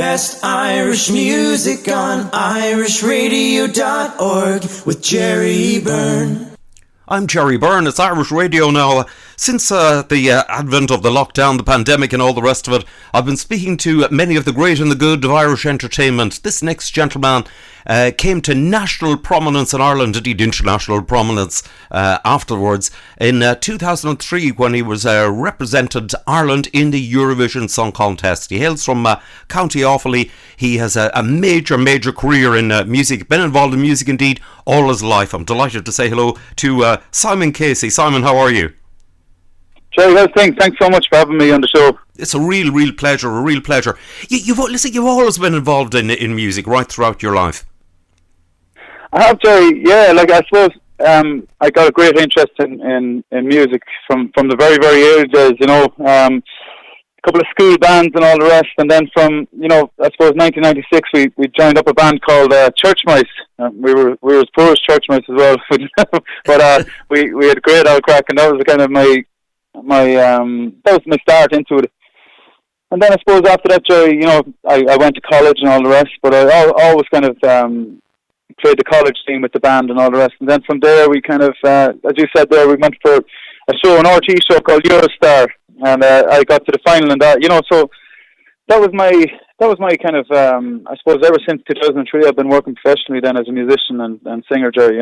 Best Irish music on irishradio.org with Jerry Byrne. I'm Jerry Byrne. It's Irish Radio now. Since the advent of the lockdown, the pandemic and all the rest of it, I've been speaking to many of the great and the good of Irish entertainment. This next gentleman came to national prominence in Ireland, indeed international prominence afterwards, in 2003 when he was represented Ireland in the Eurovision Song Contest. He hails from County Offaly. He has a major career in music, been involved in music indeed all his life. I'm delighted to say hello to Simon Casey. Simon, how are you? Jerry, how's things? Thanks so much for having me on the show. It's a real pleasure, You've always been involved in music right throughout your life. I have, Jerry. Yeah, I suppose I got a great interest in music from the very early days, a couple of school bands and all the rest, and then from, I suppose 1996 we joined up a band called Church Mice. We were as poor as Church Mice as well, but we had a great old crack, and that was kind of my that was my start into it. And then I suppose after that, Jerry, I went to college and all the rest, but I always kind of played the college team with the band and all the rest. And then from there, we kind of, as you said there, we went for a show, an RT show called Eurostar, and I got to the final and that, so that was my kind of, I suppose ever since 2003, I've been working professionally then as a musician and singer, Jerry,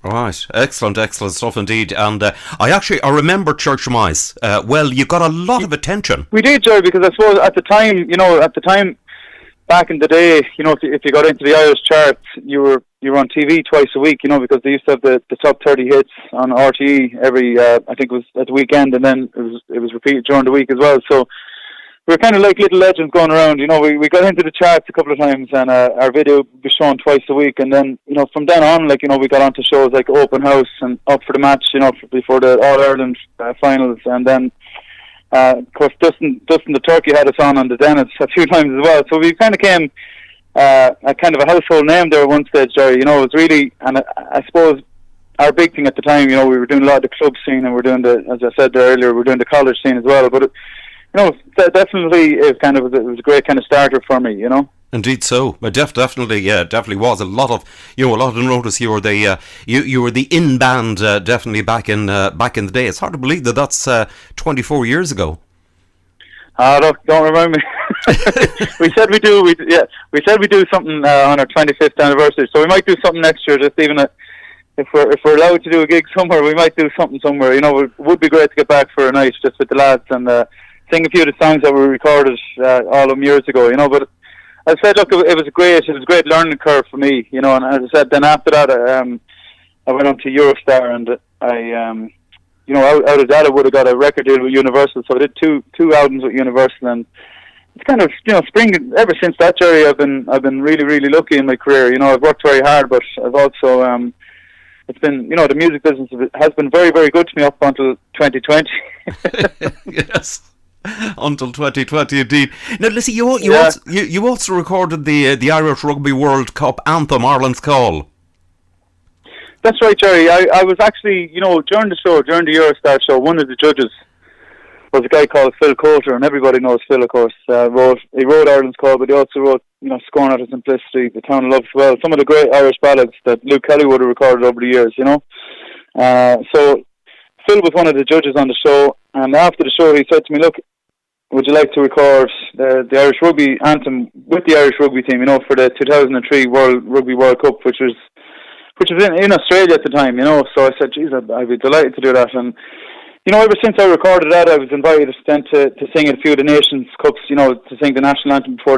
Right, excellent stuff indeed. And I remember Church Mice. Well, you got a lot of attention. We did, Jerry, because I suppose at the time, back in the day, if you got into the Irish charts, you were on TV twice a week, because they used to have the top 30 hits on RTE every, I think it was at the weekend, and then it was repeated during the week as well. So we were kind of like little legends going around. We got into the charts a couple of times, and our video would be shown twice a week. And then, from then on, we got onto shows like Open House and Up for the Match, before the All Ireland finals, and then. Of course, Dustin the Turkey had us on the Dennis a few times as well. So we kind of came a kind of a household name there at one stage, Jerry. It was really, and I suppose our big thing at the time, we were doing a lot of the club scene, and we're doing as I said there earlier, we're doing the college scene as well. But definitely it was a great kind of starter for me, Indeed, so definitely was a lot of notice. You were the in band definitely back in the day. It's hard to believe that's 24 years ago. Don't remind me. we said we do something on our 25th anniversary, so we might do something next year. Just even if we're allowed to do a gig somewhere, we might do something somewhere. It would be great to get back for a night just with the lads and sing a few of the songs that we recorded all them years ago. But I said, look, it was a great learning curve for me, and as I said, then after that, I went on to Eurostar, and I, out of that, I would have got a record deal with Universal, so I did two albums with Universal, and it's kind of, spring, ever since that, Jerry, I've been really lucky in my career. I've worked very hard, but I've also, it's been, the music business has been very good to me up until 2020. Yes. Until 2020, indeed. Now, listen, you also recorded the Irish Rugby World Cup anthem, Ireland's Call. That's right, Jerry. I was actually, during the Eurostar show, one of the judges was a guy called Phil Coulter, and everybody knows Phil, of course. He wrote Ireland's Call, but he also wrote, Scorn Out of Simplicity, The Town of Love as well. Some of the great Irish ballads that Luke Kelly would have recorded over the years, So Phil was one of the judges on the show, and after the show, he said to me, look, would you like to record the Irish Rugby anthem with the Irish Rugby team, for the 2003 Rugby World Cup, which was in Australia at the time, So I said, geez, I'd be delighted to do that. And, ever since I recorded that, I was invited then to sing at a few of the Nations Cups, to sing the national anthem before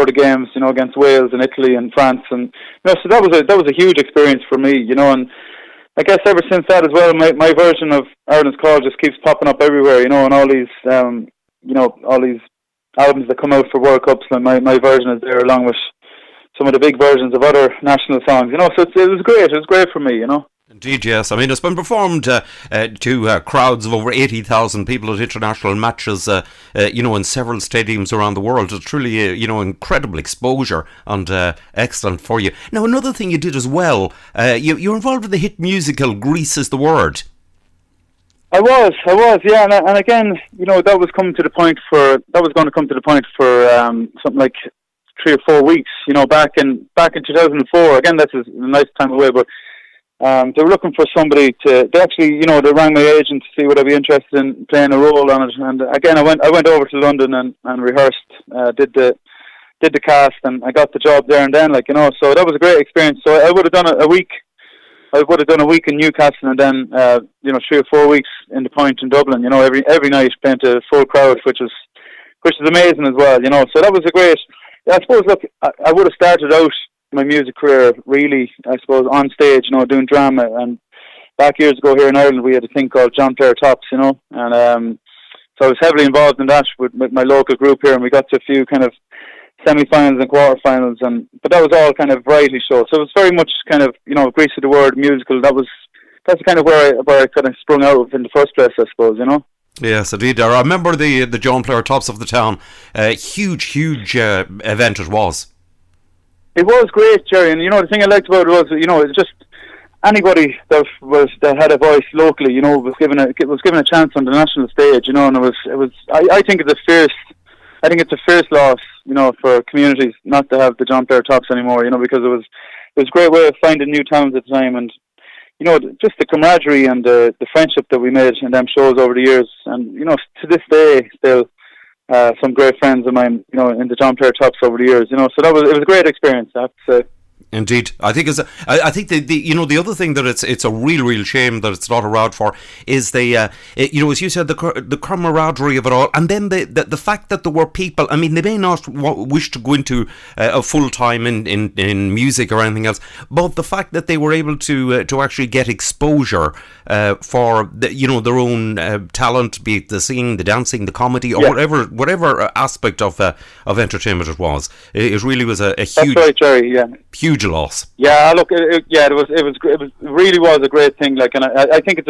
the games, against Wales and Italy and France. And, so that was a huge experience for me, and I guess ever since that as well, my version of Ireland's Call just keeps popping up everywhere, and all these, all these albums that come out for World Cups, and my version is there along with some of the big versions of other national songs, so it was great. It was great for me, Indeed, yes. I mean, it's been performed to crowds of over 80,000 people at international matches, in several stadiums around the world. It's truly, incredible exposure and excellent for you. Now, another thing you did as well, you're involved with the hit musical Grease is the Word. Yeah, and again, that was going to come to the point for something like 3 or 4 weeks, back in 2004. Again, that's a nice time away, but they were looking for somebody they actually, they rang my agent to see would I be interested in playing a role on it, and again, I went over to London and rehearsed, did the cast, and I got the job there and then, so that was a great experience. So I would have done a week. I would have done a week in Newcastle and then, 3 or 4 weeks in the Point in Dublin. Every night playing to a full crowd, which is amazing as well. So that was a great. I suppose. Look, I would have started out my music career really, I suppose, on stage, doing drama. And back years ago here in Ireland, we had a thing called John Player Tops, and so I was heavily involved in that with my local group here, and we got to a few kind of semi-finals and quarter-finals, but that was all kind of variety shows. So it was very much kind of, Grease of the Word musical. That's kind of where I kind of sprung out of in the first place, I suppose, Yes, indeed. I remember the John Player Tops of the Town. Huge event it was. It was great, Jerry, and the thing I liked about it was, it's just anybody that had a voice locally, was given a chance on the national stage, and it was. I think it's a fierce loss, for communities not to have the John Player Tops anymore, because it was a great way of finding new talent at the time, and just the camaraderie and the friendship that we made in them shows over the years, and to this day still some great friends of mine, in the John Player Tops over the years, so it was a great experience, I have to say. Indeed, I think the other thing that it's a real shame that it's not allowed for is as you said, the camaraderie of it all, and then the fact that there were people. I mean, they may not wish to go into a full time in music or anything else, but the fact that they were able to actually get exposure for their own talent, be it the singing, the dancing, the comedy, or whatever aspect of entertainment it was. It really was a huge. That's right, Jerry. Yeah. Huge loss. Yeah, look, it really was a great thing. And I think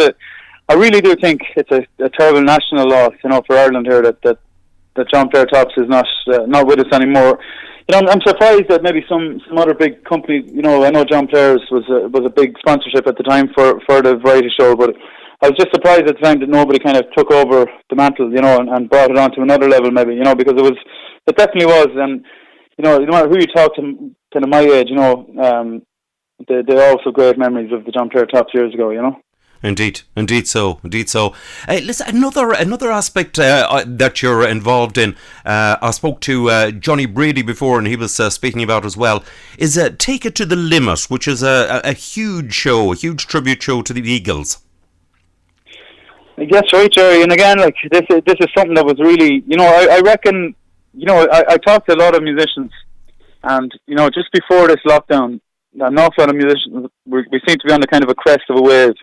I really do think it's a terrible national loss, for Ireland here that John Player Tops is not with us anymore. I'm surprised that maybe some other big company, I know John Players was a big sponsorship at the time for the variety show, but I was just surprised at the time that nobody kind of took over the mantle, and brought it on to another level, maybe, because it definitely was, and no matter who you talk to, kind of my age, they're also great memories of the John Player Tops years ago, Indeed so. Listen, another aspect that you're involved in, I spoke to Johnny Brady before, and he was speaking about as well, is Take It to the Limit, which is a huge show, a huge tribute show to the Eagles. That's right, Jerry. And again, this is something that was really, I reckon, I talked to a lot of musicians, and just before this lockdown, an awful lot of musicians, we seem to be on the kind of a crest of a wave,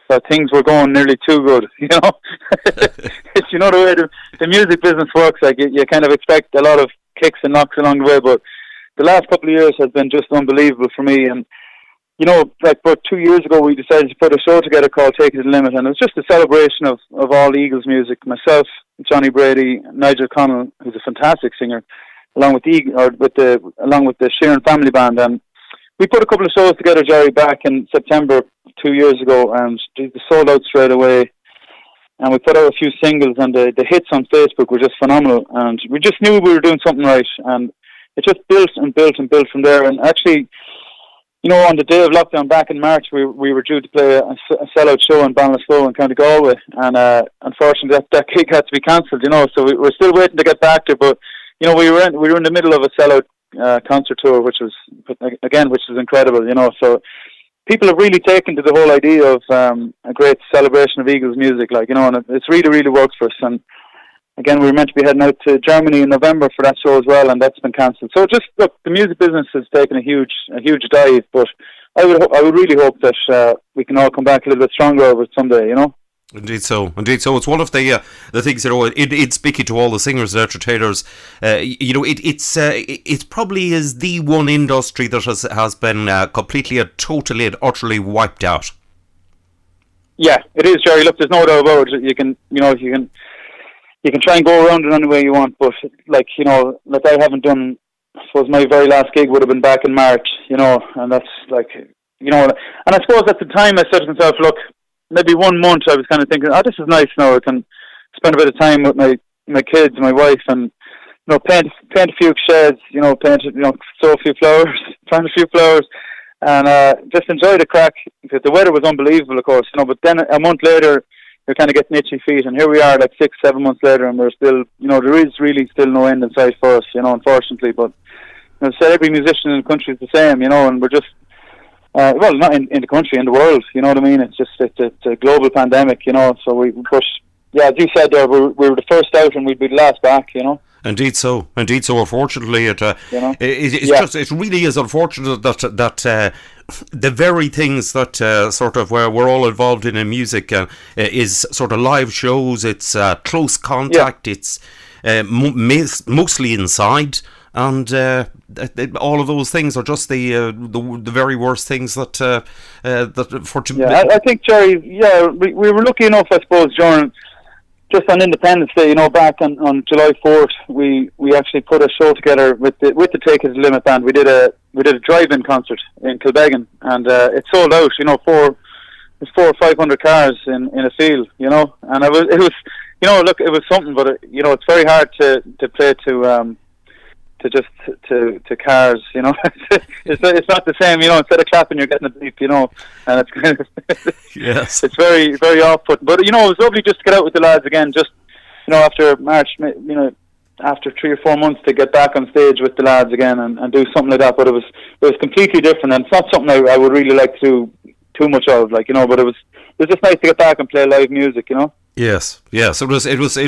that things were going nearly too good, It's, the way the music business works, you kind of expect a lot of kicks and knocks along the way, but the last couple of years has been just unbelievable for me, and about 2 years ago, we decided to put a show together called Take It to the Limit, and it was just a celebration of all Eagles music. Myself, Johnny Brady, Nigel Connell, who's a fantastic singer, along with the Sheeran Family Band, and we put a couple of shows together, Jerry, back in September 2 years ago, and they sold out straight away. And we put out a few singles, and the hits on Facebook were just phenomenal, and we just knew we were doing something right, and it just built and built and built from there. And actually, on the day of lockdown back in March, we were due to play a sellout show in Ballinasloe in County Galway, and unfortunately that gig had to be cancelled. So we're still waiting to get back there. But we were in the middle of a sellout concert tour, which is incredible. So people have really taken to the whole idea of a great celebration of Eagles music, and it's really worked for us. And again, we were meant to be heading out to Germany in November for that show as well, and that's been cancelled. So just look, the music business has taken a huge dive, but I would really hope that we can all come back a little bit stronger over it someday. Indeed so. It's one of the things, it's speaking to all the singers and entertainers, it's probably is the one industry that has been completely and totally and utterly wiped out. Yeah, it is, Jerry. Look, there's no doubt about it. You can try and go around it any way you want, but I haven't done. I suppose my very last gig would have been back in March, and that's and I suppose at the time I said to myself, look, maybe 1 month, I was kind of thinking, oh, this is nice now. I can spend a bit of time with my kids, my wife, and paint a few sheds, sow a few flowers, plant a few flowers, and just enjoy the crack, because the weather was unbelievable, of course, but then a month later, you're kind of getting itchy feet, and here we are, like 6-7 months later, and we're still, there is really still no end in sight for us, unfortunately, but, as I said, every musician in the country is the same, and we're just, well, not in the country, in the world, you know what I mean? It's a global pandemic, so we push. Yeah, as you said there, we were the first out and we'd be the last back, Indeed so. Unfortunately, it really is unfortunate that the very things that sort of where we're all involved in music is sort of live shows. It's close contact. It's mostly inside, and all of those things are just the very worst things that I think, Jerry. Yeah, we were lucky enough, I suppose, during. Just on Independence Day, back on July 4th, we actually put a show together with the Take It to the Limit band. We did a drive-in concert in Kilbeggan, and it sold out. 400 or 500 cars in a field, and it was look, it was something, but it's very hard to play to cars, it's not the same, instead of clapping you're getting a beep, and it's kind of yes, it's very, very off-putting, but it was lovely just to get out with the lads again, just after March, after 3 or 4 months, to get back on stage with the lads again and do something like that. But it was completely different, and it's not something I would really like to do too much of, but it was just nice to get back and play live music, Yes. It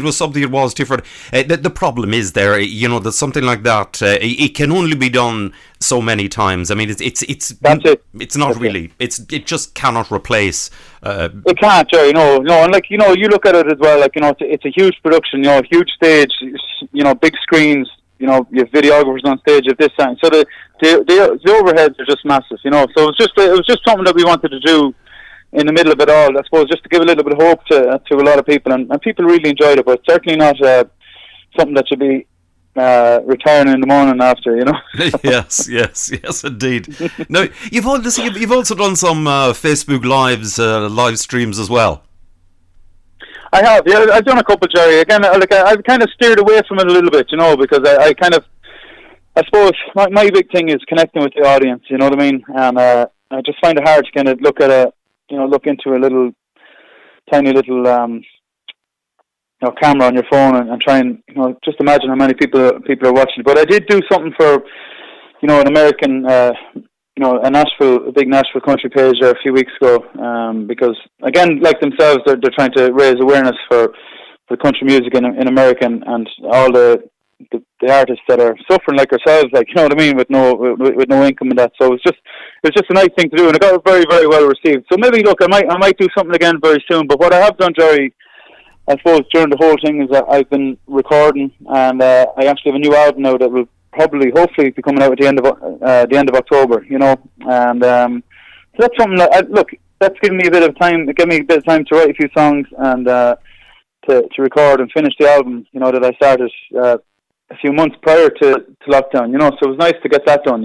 was something that was different. The problem is that something like that. It can only be done so many times. I mean, it's that's it. It's not that's really. It just cannot replace. It can't, Jerry. No, and you look at it as well. It's a huge production. Huge stage. Big screens. You have videographers on stage of this time. So the overheads are just massive. So it was just something that we wanted to do in the middle of it all, I suppose, just to give a little bit of hope to a lot of people, and people really enjoyed it, but certainly not something that should be retiring in the morning after, Yes, indeed. Now, you've also done some Facebook live streams as well. I have, yeah, I've done a couple, Jerry. Again, I've kind of steered away from it a little bit, because I kind of, I suppose, my big thing is connecting with the audience, you know what I mean, and I just find it hard to kind of look into a tiny little camera on your phone and try and just imagine how many people are watching. But I did do something for an American a big Nashville country page there a few weeks ago, because again, like themselves, they're trying to raise awareness for country music in America, and all the artists that are suffering like ourselves, you know what I mean, with no income and that. So it was just a nice thing to do, and it got very, very well received. So maybe, look, I might do something again very soon. But what I have done, Jerry, I suppose, during the whole thing, is that I've been recording, and I actually have a new album now that will hopefully be coming out at the end of October. And so that's something that that's given me a bit of time. It gave me a bit of time to write a few songs and to record and finish the album. That I started a few months prior to lockdown, so it was nice to get that done,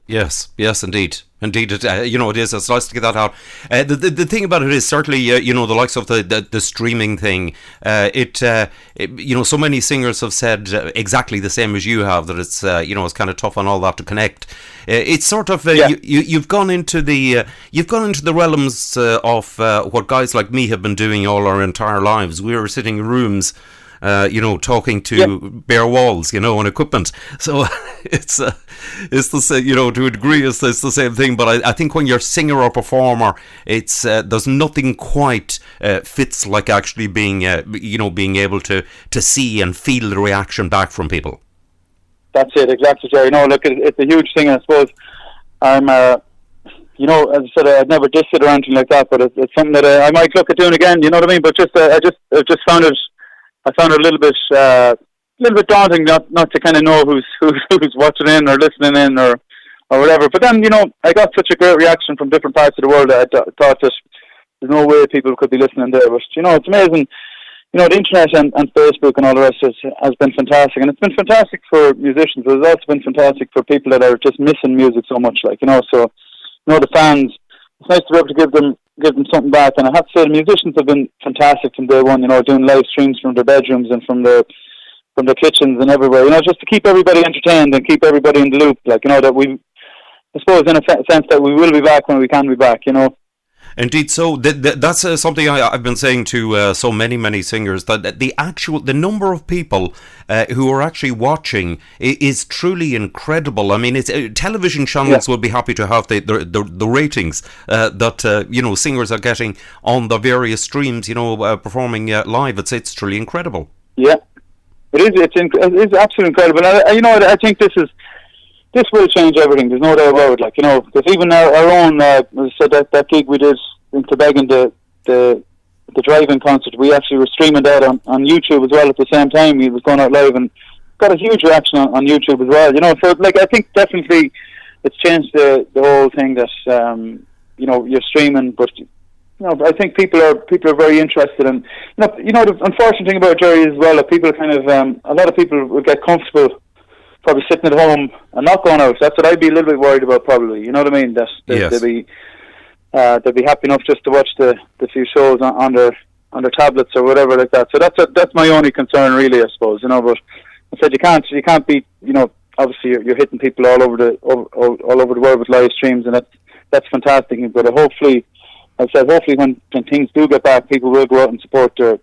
Yes, indeed, it is. It's nice to get that out. The thing about it is certainly, the likes of the streaming thing. So many singers have said exactly the same as you have, that it's it's kind of tough on all that to connect. It's sort of you've gone into the realms of what guys like me have been doing all our entire lives. We were sitting in rooms, talking to bare walls, and equipment. So it's the same, to a degree, it's the same thing. But I think when you're a singer or performer, it's there's nothing quite fits like actually being able to see and feel the reaction back from people. That's it, exactly, Jerry. No, look, it's a huge thing. I suppose I'm, as I said, I'd never dissed it or anything like that, but it's something that I might look at doing again. You know what I mean? But I just found it. I found it a little bit daunting not to kind of know who's watching in or listening in or whatever. But then, I got such a great reaction from different parts of the world that I thought that there's no way people could be listening there. But, it's amazing. The internet and Facebook and all the rest has been fantastic. And it's been fantastic for musicians, but it's also been fantastic for people that are just missing music so much. So, the fans, it's nice to be able to give them give them something back. And I have to say, the musicians have been fantastic from day one. You know, doing live streams from their bedrooms and from the kitchens and everywhere. You know, just to keep everybody entertained and keep everybody in the loop. Like, you know, that I suppose in a sense that we will be back when we can be back. You know. Indeed, so that's something I've been saying to so many singers, that the number of people who are actually watching is truly incredible. I mean, it's television channels would be happy to have the ratings that singers are getting on the various streams, performing live. It's truly incredible. Yeah, it is. It's absolutely incredible. And I think this will change everything. There's no doubt about it. Like, because even our own, as I said, that gig we did in Quebec, the drive-in concert, we actually were streaming that on YouTube as well at the same time. It was going out live and got a huge reaction on YouTube as well. So like, I think definitely it's changed the whole thing that you're streaming, but I think people are very interested in. The unfortunate thing about Jerry as well, that people kind of a lot of people will get comfortable probably sitting at home and not going out. That's what I'd be a little bit worried about, probably. You know what I mean? That they'd be happy enough just to watch the few shows on their tablets or whatever like that. So that's my only concern, really, I suppose. But I said you can't be. Obviously you're hitting people all over the world with live streams, and that's fantastic. But hopefully when things do get back, people will go out and support the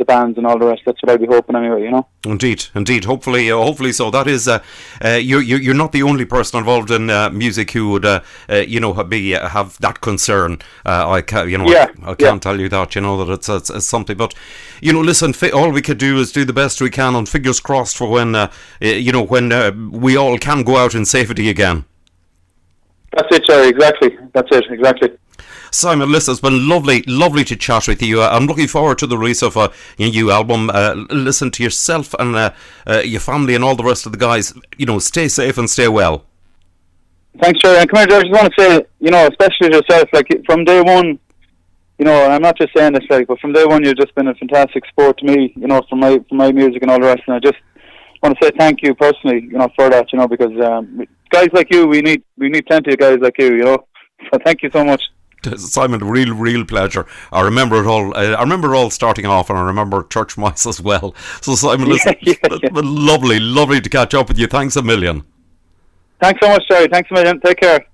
bands and all the rest. That's what I'd be hoping anyway. Indeed. Hopefully so. That is, you're not the only person involved in music who would, have that concern. I can't tell you that. That it's something. But listen, all we could do is do the best we can, and fingers crossed for when we all can go out in safety again. That's it, Jerry. Exactly. That's it. Exactly. Simon, listen, it's been lovely to chat with you. I'm looking forward to the release of a new album. Listen to yourself and your family and all the rest of the guys. Stay safe and stay well. Thanks, Jerry. And come here, Jerry, I just want to say, especially to yourself, like from day one, and I'm not just saying this, like, but from day one, you've just been a fantastic support to me, for my music and all the rest. And I just want to say thank you personally, for that, because guys like you, we need plenty of guys like you, So thank you so much. Simon, real pleasure. I remember it all. I remember it all starting off, and I remember church mice as well. So Simon, listen, it's been lovely to catch up with you. Thanks a million. Thanks so much, Jerry. Thanks a million. Take care.